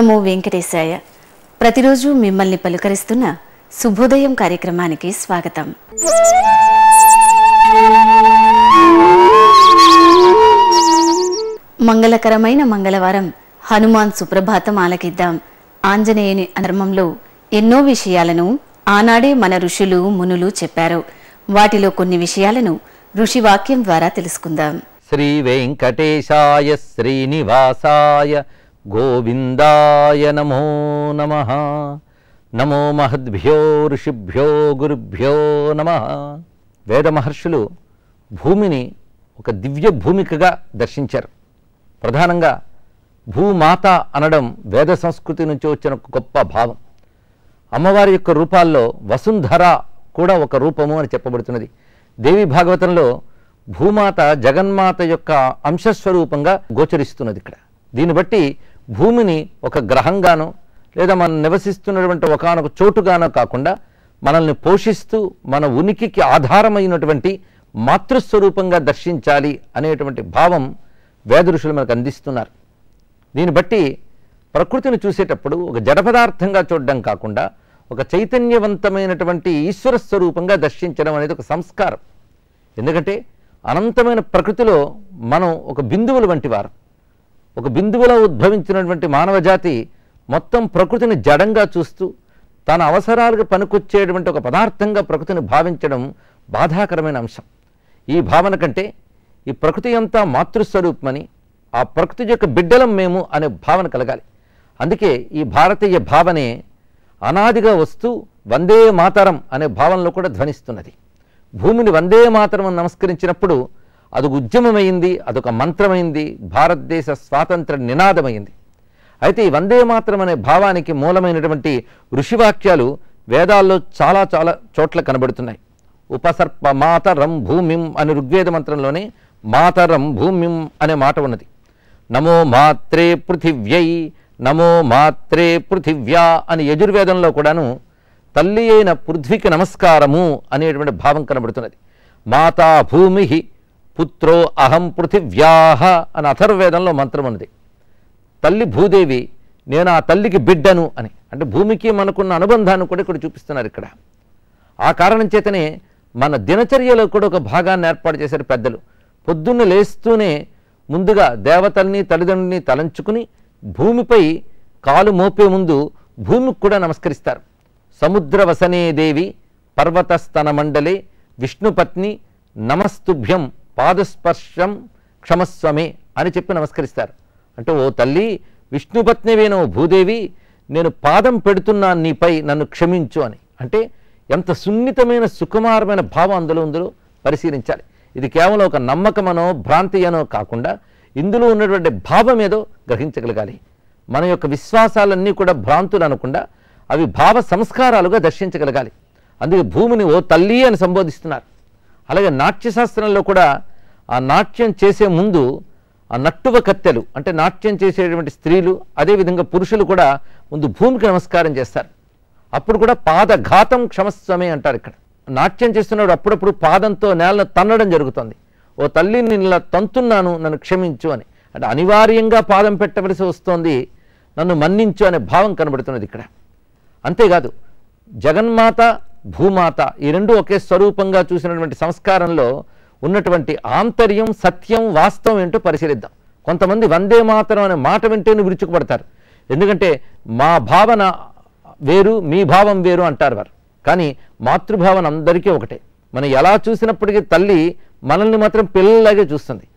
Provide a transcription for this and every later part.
నమో వెంకటేశాయ. ప్రతిరోజు మిమ్మల్ని పలుకరిస్తున్న శుభోదయం కార్యక్రమానికి స్వాగతం. మంగళకరమైన మంగళవారం హనుమాన్ సుప్రభాతం ఆలకిద్దాం. ఆంజనేయుని ధర్మంలో ఎన్నో విషయాలను ఆనాడే మన ఋషులు మునులు చెప్పారు. వాటిలో కొన్ని విషయాలను ఋషివాక్యం ద్వారా తెలుసుకుందాం. శ్రీ వెంకటేశాయ శ్రీనివాసాయ గోవిందాయ నమో నమః. నమో మహద్భ్యో ఋషిభ్యో గురుభ్యో నమః. వేద మహర్షులు భూమిని ఒక దివ్య భూమికగా దర్శించారు. ప్రధానంగా భూమాత అనడం వేద సంస్కృతి నుంచి వచ్చిన ఒక గొప్ప భావం. అమ్మవారి యొక్క రూపాల్లో వసుంధర కూడా ఒక రూపము అని చెప్పబడుతున్నది. దేవి భాగవతంలో భూమాత జగన్మాత యొక్క అంశస్వరూపంగా గోచరిస్తున్నది. ఇక్కడ దీన్ని బట్టి భూమిని ఒక గ్రహంగానో లేదా మనం నివసిస్తున్నటువంటి ఒకానొక చోటుగానో కాకుండా మనల్ని పోషిస్తూ మన ఉనికికి ఆధారమైనటువంటి మాతృస్వరూపంగా దర్శించాలి అనేటువంటి భావం వేద ఋషులు మనకు అందిస్తున్నారు. దీన్ని బట్టి ప్రకృతిని చూసేటప్పుడు ఒక జడ పదార్థంగా చూడడం కాకుండా ఒక చైతన్యవంతమైనటువంటి ఈశ్వర స్వరూపంగా దర్శించడం అనేది ఒక సంస్కారం. ఎందుకంటే అనంతమైన ప్రకృతిలో మనం ఒక బిందువుల వంటి వారు. ఒక బిందువులో ఉద్భవించినటువంటి మానవజాతి మొత్తం ప్రకృతిని జడంగా చూస్తూ తన అవసరాలకు పనికొచ్చేటువంటి ఒక పదార్థంగా ప్రకృతిని భావించడం బాధాకరమైన అంశం. ఈ భావన కంటే ఈ ప్రకృతి అంతా మాతృస్వరూపమని, ఆ ప్రకృతి యొక్క బిడ్డలం మేము అనే భావన కలగాలి. అందుకే ఈ భారతీయ భావనే అనాదిగా వస్తూ వందే మాతరం అనే భావనలో కూడా ధ్వనిస్తున్నది. భూమిని వందే మాతరం నమస్కరించినప్పుడు అదొక ఉద్యమమైంది, అదొక మంత్రమైంది, భారతదేశ స్వాతంత్ర నినాదమైంది. అయితే ఈ వందే మాతరం అనే భావానికి మూలమైనటువంటి ఋషివాక్యాలు వేదాల్లో చాలా చాలా చోట్ల కనబడుతున్నాయి. ఉపసర్ప మాతరం భూమిం అనే ఋగ్వేద మంత్రంలోనే మాతరం భూమిం అనే మాట ఉన్నది. నమో మాత్రే పృథివ్యై నమో మాత్రే పృథివ్యా అని యజుర్వేదంలో కూడాను తల్లి అయిన పృథ్వీకి నమస్కారము అనేటువంటి భావం కనబడుతున్నది. మాతా భూమి పుత్రో అహం పృథివ్యాహ అని అథర్వవేదంలో మంత్రం ఉన్నది. తల్లి భూదేవి, నేను ఆ తల్లికి బిడ్డను అని. అంటే భూమికి మనకున్న అనుబంధాన్ని కూడా ఇక్కడ చూపిస్తున్నారు. ఇక్కడ ఆ కారణం చేతనే మన దినచర్యలో కూడా ఒక భాగాన్ని ఏర్పాటు చేశారు పెద్దలు. పొద్దున్న లేస్తూనే ముందుగా దేవతల్ని తల్లిదండ్రుల్ని తలంచుకుని భూమిపై కాలు మోపే ముందు భూమికి కూడా నమస్కరిస్తారు. సముద్ర వసనే దేవి పర్వతస్తన మండలే విష్ణుపత్ని నమస్తుభ్యం పాదస్పర్శం క్షమస్వమే అని చెప్పి నమస్కరిస్తారు. అంటే ఓ తల్లి విష్ణుపత్నివేనో భూదేవి, నేను పాదం పెడుతున్నాను నీపై, నన్ను క్షమించు అని. అంటే ఎంత సున్నితమైన సుకుమారమైన భావం అందులో పరిశీలించాలి. ఇది కేవలం ఒక నమ్మకమనో భ్రాంతి అనో కాకుండా ఇందులో ఉన్నటువంటి భావం ఏదో గ్రహించగలగాలి. మన యొక్క విశ్వాసాలన్నీ కూడా భ్రాంతులు అనకుండా అవి భావ సంస్కారాలుగా దర్శించగలగాలి. అందుకే భూమిని ఓ తల్లి అని సంబోధిస్తున్నారు. అలాగే నాట్యశాస్త్రంలో కూడా ఆ నాట్యం చేసే ముందు ఆ నట్టువ కత్తెలు అంటే నాట్యం చేసేటువంటి స్త్రీలు, అదేవిధంగా పురుషులు కూడా ముందు భూమికి నమస్కారం చేస్తారు. అప్పుడు కూడా పాదఘాతం క్షమస్వమే అంటారు. ఇక్కడ నాట్యం చేస్తున్నప్పుడు అప్పుడప్పుడు పాదంతో నేలను తన్నడం జరుగుతుంది. ఓ తల్లిని నేను ఇలా తంతున్నాను, నన్ను క్షమించు అని. అంటే అనివార్యంగా పాదం పెట్టవలసి వస్తోంది, నన్ను మన్నించు అనే భావం కనబడుతున్నది ఇక్కడ. అంతేకాదు జగన్మాత భూమాత ఈ రెండు ఒకే స్వరూపంగా చూసినటువంటి సంస్కారంలో ఉన్నటువంటి ఆంతర్యం, సత్యం, వాస్తవం ఏంటో పరిశీలిద్దాం. కొంతమంది వందే మాతరం అనే మాట వింటేనే విరుచుకుపడతారు. ఎందుకంటే మా భావన వేరు, మీ భావం వేరు అంటారు వారు. కానీ మాతృభావన అందరికీ ఒకటే. మనం ఎలా చూసినప్పటికీ తల్లి మనల్ని మాత్రం పిల్లలాగే చూస్తుంది.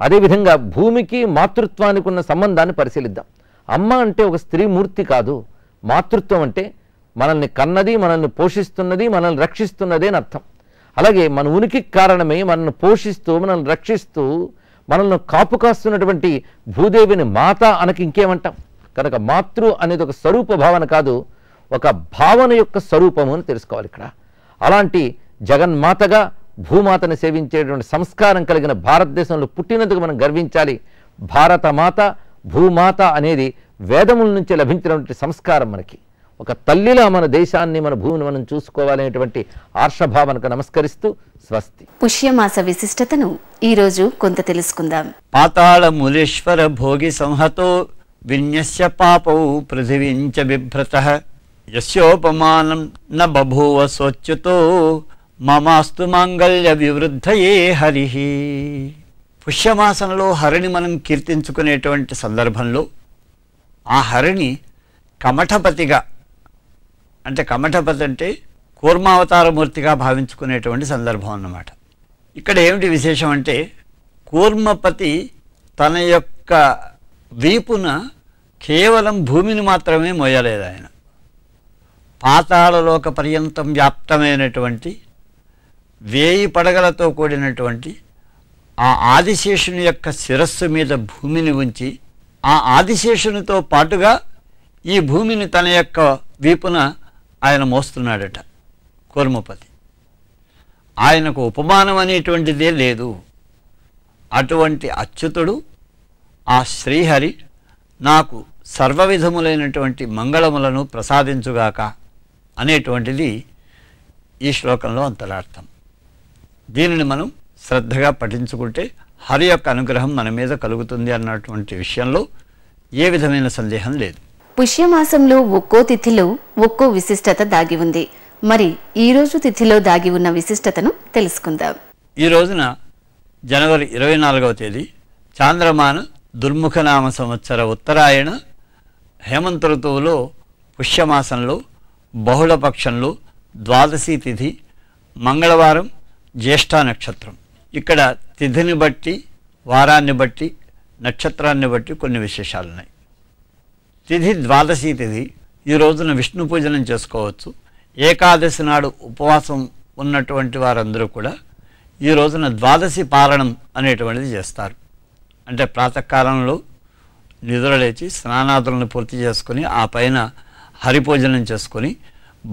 అదేవిధంగా భూమికి మాతృత్వానికి ఉన్న సంబంధాన్ని పరిశీలిద్దాం. అమ్మ అంటే ఒక స్త్రీ మూర్తి కాదు. మాతృత్వం అంటే మనల్ని కన్నది, మనల్ని పోషిస్తున్నది, మనల్ని రక్షిస్తున్నది అని అర్థం. అలాగే మన ఉనికికి కారణమై మనల్ని పోషిస్తూ, మనల్ని రక్షిస్తూ, మనల్ని కాపు కాస్తున్నటువంటి భూదేవిని మాత అనకి ఇంకేమంటాం. కనుక మాతృ అనేది ఒక స్వరూప భావన కాదు, ఒక భావన యొక్క స్వరూపము అని తెలుసుకోవాలి ఇక్కడ. అలాంటి జగన్మాతగా భూమాతను సేవించేటువంటి సంస్కారం కలిగిన భారతదేశంలో పుట్టినందుకు మనం గర్వించాలి. భారతమాత భూమాత అనేది వేదముల నుంచి లభించినటువంటి సంస్కారం. మనకి ఒక తల్లిలా మన దేశాన్ని, మన భూమిని మనం చూసుకోవాలనేటువంటి ఆర్షభావనకు నమస్కరిస్తూ స్వస్తి. పుష్యమాస విశిష్టతను ఈరోజు కొంత తెలుసుకుందాం. పాతాళ మూలేశ్వర భోగి సంహతో విన్యస్య పాపౌ పృథివీంచ బిభ్రతః యస్యోపమానం న బభూవ సోచ్యుతో మమాస్తు మాంగళ్య వివృద్ధయే హరిః. పుష్యమాసంలో హరిని మనం కీర్తించుకునేటువంటి సందర్భంలో ఆ హరిని కమఠపతిగా, అంటే కమఠపతి అంటే కూర్మావతారమూర్తిగా భావించుకునేటువంటి సందర్భం అన్నమాట. ఇక్కడ ఏమిటి విశేషం అంటే, కూర్మపతి తన యొక్క వీపున కేవలం భూమిని మాత్రమే మోయలేదు. ఆయన పాతాళలోక పర్యంతం వ్యాప్తమైనటువంటి 1000 పడగలతో కూడినటువంటి ఆ ఆదిశేషుని యొక్క శిరస్సు మీద భూమిని ఉంచి, ఆ ఆదిశేషునితో పాటుగా ఈ భూమిని తన యొక్క వీపున ఆయన మోస్తున్నాడట కూర్మపతి. ఆయనకు ఉపమానం అనేటువంటిదే లేదు. అటువంటి అచ్యుతుడు ఆ శ్రీహరి నాకు సర్వవిధములైనటువంటి మంగళములను ప్రసాదించుగాక అనేటువంటిది ఈ శ్లోకంలో అంతరార్థం. దీనిని మనం శ్రద్ధగా పఠించుకుంటే హరి యొక్క అనుగ్రహం మన మీద కలుగుతుంది అన్నటువంటి విషయంలో ఏ విధమైన సందేహం లేదు. పుష్యమాసంలో ఒక్కో తిథిలో ఒక్కో విశిష్టత దాగి ఉంది. మరి ఈ రోజు తిథిలో దాగి ఉన్న విశిష్టతను తెలుసుకుందాం. ఈ రోజున జనవరి 24వ తేదీ చాంద్రమాన దుర్ముఖనామ సంవత్సర ఉత్తరాయణ హేమంత ఋతువులో పుష్యమాసంలో బహుళపక్షంలో ద్వాదశి తిథి, మంగళవారం, జ్యేష్ఠ నక్షత్రం. ఇక్కడ తిథిని బట్టి, వారాన్ని బట్టి, నక్షత్రాన్ని బట్టి కొన్ని విశేషాలున్నాయి. తిథి ద్వాదశి తిథి. ఈ రోజున విష్ణు పూజనం చేసుకోవచ్చు. ఏకాదశి నాడు ఉపవాసం ఉన్నటువంటి వారందరూ కూడా ఈ రోజున ద్వాదశి పారణం అనేటువంటిది చేస్తారు. అంటే ప్రాతకాలంలో నిద్రలేచి స్నానాదులను పూర్తి చేసుకుని ఆ పైన హరిభోజనం చేసుకొని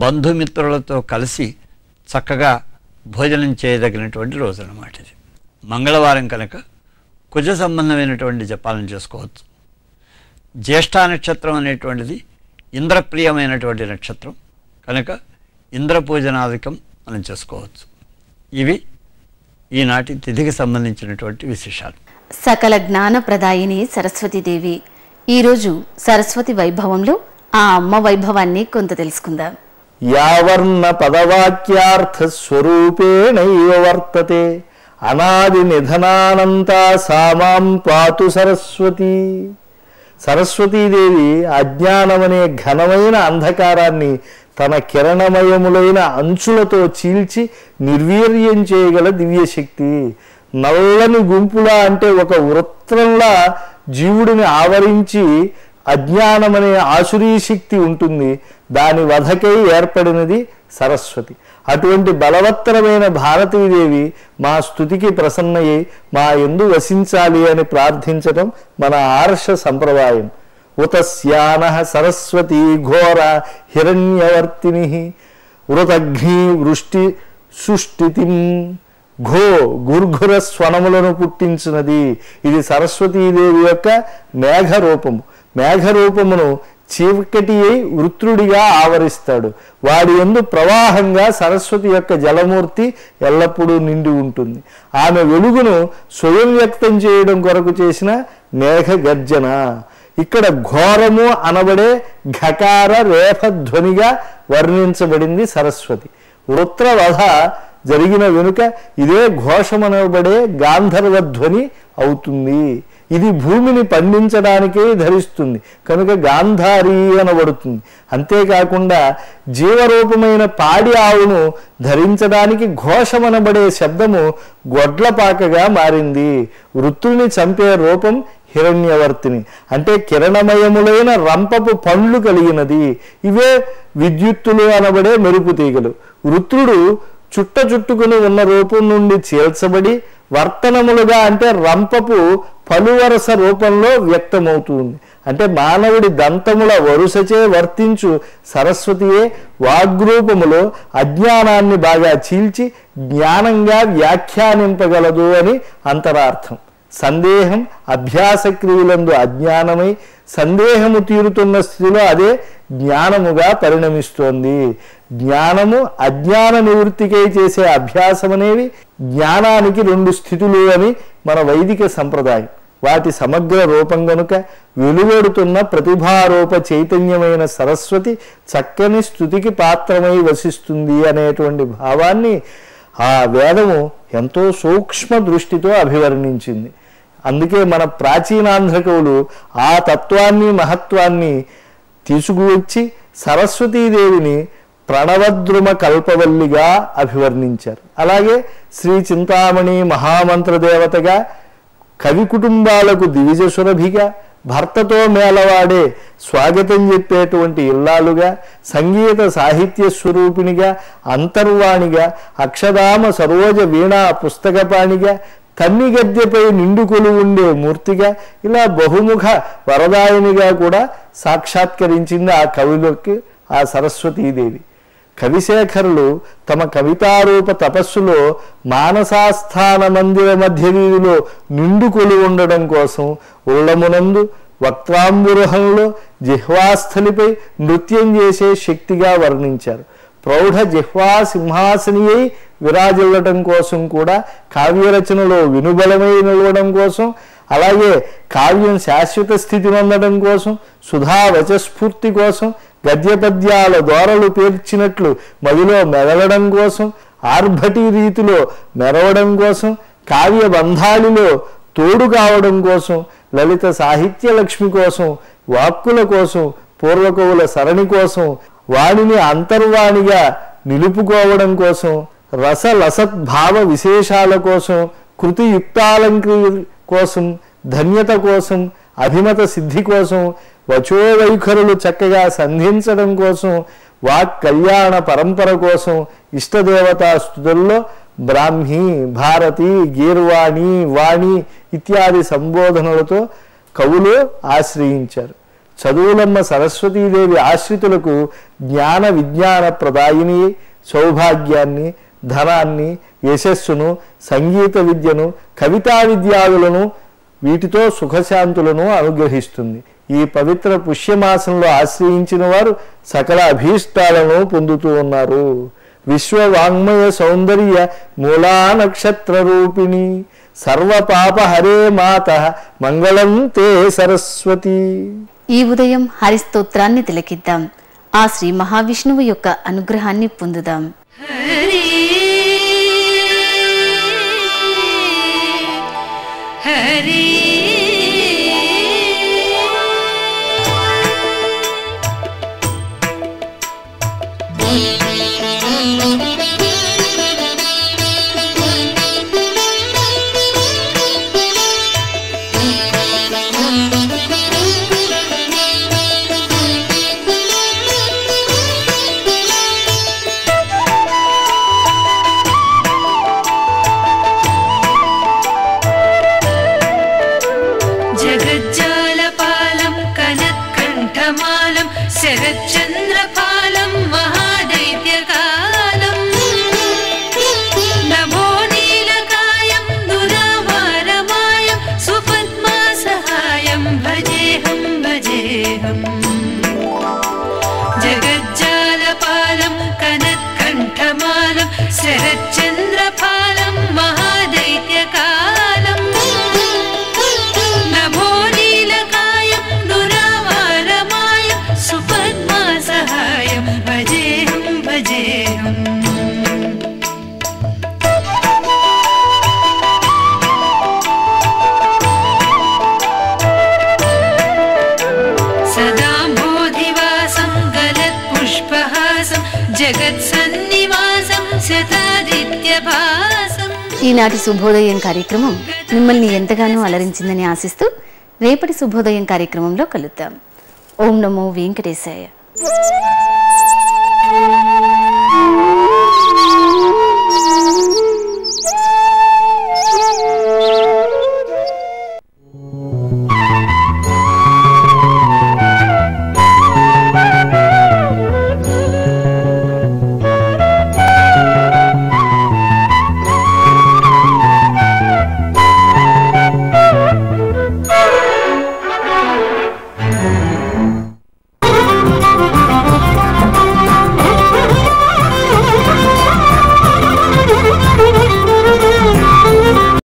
బంధుమిత్రులతో కలిసి చక్కగా భోజనం చేయదగినటువంటి రోజు అన్నమాట ఇది. మంగళవారం కనుక కుజ సంబంధమైనటువంటి జపాలను చేసుకోవచ్చు. జ్యేష్ఠ నక్షత్రం అనేటువంటిది ఇంద్రప్రియమైనటువంటి నక్షత్రం కనుక ఇంద్ర పూజనాధికం మనం చేసుకోవచ్చు. ఇవి ఈనాటి తిథికి సంబంధించినటువంటి విశేషాలు. సకల జ్ఞాన ప్రదాయిని సరస్వతీదేవి. ఈరోజు సరస్వతి వైభవంలో ఆ అమ్మ వైభవాన్ని కొంత తెలుసుకుందాం. యావర్ణ పదవాక్యార్థ స్వరూపేణైవ వర్తతే అనాది నిధనానంత సామాం పాతు సరస్వతి. సరస్వతీదేవి అజ్ఞానమనే ఘనమైన అంధకారాన్ని తన కిరణమయములైన అంచులతో చీల్చి నిర్వీర్యం చేయగల దివ్యశక్తి. నల్లని గుంపులా అంటే ఒక వృత్తంలా జీవుడిని ఆవరించి అజ్ఞానమనే ఆసురీ శక్తి ఉంటుంది. దాని వధకై ఏర్పడినది సరస్వతి. అటువంటి బలవత్తరమైన భారతీదేవి మా స్తుతికి ప్రసన్నయ్యి మా యందు వసించాలి అని ప్రార్థించటం మన ఆర్ష సంప్రదాయం. ఉతస్యానః సరస్వతి ఘోర హిరణ్యవర్తిని వృతఘ్ని వృష్టి సుష్టితిం. ఘో గుర్ఘుర స్వనములను పుట్టించినది. ఇది సరస్వతీదేవి యొక్క మేఘరూపము. మేఘరూపమును చీకటి అయి వృత్రుడిగా ఆవరిస్తాడు. వాడి యందు ప్రవాహంగా సరస్వతి యొక్క జలమూర్తి ఎల్లప్పుడూ నిండి ఉంటుంది. ఆమె వెలుగును స్వయం వ్యక్తం చేయడం కొరకు చేసిన మేఘ గర్జన. ఇక్కడ ఘోరము అనబడే ఘకార రేఫ ధ్వనిగా వర్ణించబడింది సరస్వతి. వృత్రవధ జరిగిన వెనుక ఇదే ఘోషమనబడే గాంధర్వ ధ్వని అవుతుంది. ఇది భూమిని పండించడానికే ధరిస్తుంది కనుక గాంధారి అనబడుతుంది. అంతేకాకుండా జీవరూపమైన పాడి ఆవును ధరించడానికి ఘోషమనబడే శబ్దము గొడ్లపాకగా మారింది. వృత్రుని చంపే రూపం హిరణ్యవర్తిని అంటే కిరణమయములైన రంపపు పండ్లు కలిగినది. ఇవే విద్యుత్తులు అనబడే మెరుపు తీగలు. వృత్రుడు చుట్టుకుని ఉన్న రూపం నుండి చీల్చబడి వర్తనములుగా అంటే రంపపు పలువరస రూపంలో వ్యక్తమవుతుంది. అంటే మానవుడి దంతముల వరుసచే వర్తించు సరస్వతియే వాగ్రూపములో అజ్ఞానాన్ని బాగా చీల్చి జ్ఞానంగా వ్యాఖ్యానింపగలదు అని అంతరార్థం. సందేహం అభ్యాస క్రియలందు అజ్ఞానమై సందేహము తీరుతున్న స్థితిలో అదే జ్ఞానముగా పరిణమిస్తోంది. జ్ఞానము అజ్ఞాన నివృత్తికై చేసే అభ్యాసం అనేవి జ్ఞానానికి 2 స్థితులు అని మన వైదిక సంప్రదాయం. వాటి సమగ్ర రూపం గనుక వెలువడుతున్న ప్రతిభారూప చైతన్యమైన సరస్వతి చక్కని స్తుతికి పాత్రమై వసిస్తుంది అనేటువంటి భావాన్ని ఆ వేదము ఎంతో సూక్ష్మ దృష్టితో అభివర్ణించింది. అందుకే మన ప్రాచీనాంధ్ర కవులు ఆ తత్వాన్ని మహత్వాన్ని తీసుకువచ్చి సరస్వతీదేవిని ప్రణవద్రుమ కల్పవల్లిగా అభివర్ణించారు. అలాగే శ్రీ చింతామణి మహామంత్ర దేవతగా, కవి కుటుంబాలకు దివిజ సురభిగా, భర్తతో మేళవాడే స్వాగతం చెప్పేటువంటి ఇల్లాలుగా, సంగీత సాహిత్య స్వరూపిణిగా, అంతర్వాణిగా, అక్షదామ సరోజ వీణా పుస్తకపాణిగా, కన్ని గద్దెపై నిండుకొలు ఉండే మూర్తిగా, ఇలా బహుముఖ వరదాయినిగా కూడా సాక్షాత్కరించింది ఆ కవులకి ఆ సరస్వతీదేవి. కవిశేఖరులు తమ కవితారూప తపస్సులో మానసాస్థాన మందిర మధ్య వీధిలో నిండుకొలు ఉండడం కోసం ఉల్లమునందు వక్త్రాంబురహంలో జిహ్వాస్థలిపై నృత్యం చేసే శక్తిగా వర్ణించారు. ప్రౌఢ జిహ్వా సింహాసనియై విరాజిల్లటం కోసం కూడా, కావ్యరచనలో వినుబలమై నిలవడం కోసం, అలాగే కావ్యం శాశ్వత స్థితి పొందడం కోసం, సుధా వచస్ఫూర్తి కోసం, గద్యపద్యాల దోరలు పేర్చినట్లు మదిలో మెదలడం కోసం, ఆర్భటి రీతిలో మెరవడం కోసం, కావ్య బంధాలిలో తోడు కావడం కోసం, లలిత సాహిత్య లక్ష్మి కోసం, వాక్కుల కోసం, పూర్వకవుల సరణి కోసం, వాణిని అంతర్వాణిగా నిలుపుకోవడం కోసం, రసలసద్భావ విశేషాల కోసం, కృతియుక్తాలంకృతి కోసం, ధన్యత కోసం, అభిమత సిద్ధి కోసం, వచోవైఖరులు చక్కగా సంధించడం కోసం, వాక్ కళ్యాణ పరంపర కోసం, ఇష్టదేవతా స్తుతుల్లో బ్రాహ్మీ, భారతి, గీర్వాణి, వాణి ఇత్యాది సంబోధనలతో కవులు ఆశ్రయించారు. చదువులమ్మ సరస్వతీదేవి ఆశ్రితులకు జ్ఞాన విజ్ఞాన ప్రదాయిని, సౌభాగ్యాన్ని, ధనాన్ని, యశస్సును, సంగీత విద్యను, కవితా విద్యాదులను, వీటితో సుఖశాంతులను అనుగ్రహిస్తుంది. ఈ పవిత్ర పుష్యమాసంలో ఆశ్రయించిన వారు సకల అభీష్టాలను పొందుతూ ఉన్నారు. విశ్వవాంగ్మయ సౌందర్య మూలా నక్షత్ర రూపిణి, సర్వపాప హరే మాత మంగళం తే సరస్వతి. ఈ ఉదయం హరిస్తోత్రాన్ని తిలకిద్దాం. ఆ శ్రీ మహావిష్ణువు యొక్క అనుగ్రహాన్ని పొందుదాం. హరి హరి జగజ్జాలపాలం కనత్కంఠమాలం శరచంద్రపాలం మహాదైత్యకాలం నమో నీలకాయం దురావారమాయం సుపద్మాసహాయం భజేహం భజేహం. జగజ్జాలపాలం కనత్కంఠమాలం శరచంద్రపాలం మహాదైత్యకాలం నమో నీలకాయం దురావారమాయం సుపద్మాసహాయం భజేహం భజేహం. సదాంబోధివాసం గలత్పుష్పహాసం జగత్సన్నివాసం శతాదిత్యభాసం. ఈనాటి శుభోదయం కార్యక్రమం మిమ్మల్ని ఎంతగానో అలరించిందని ఆశిస్తూ రేపటి శుభోదయం కార్యక్రమంలో కలుద్దాం. ఓం నమో వెంకటేశాయ.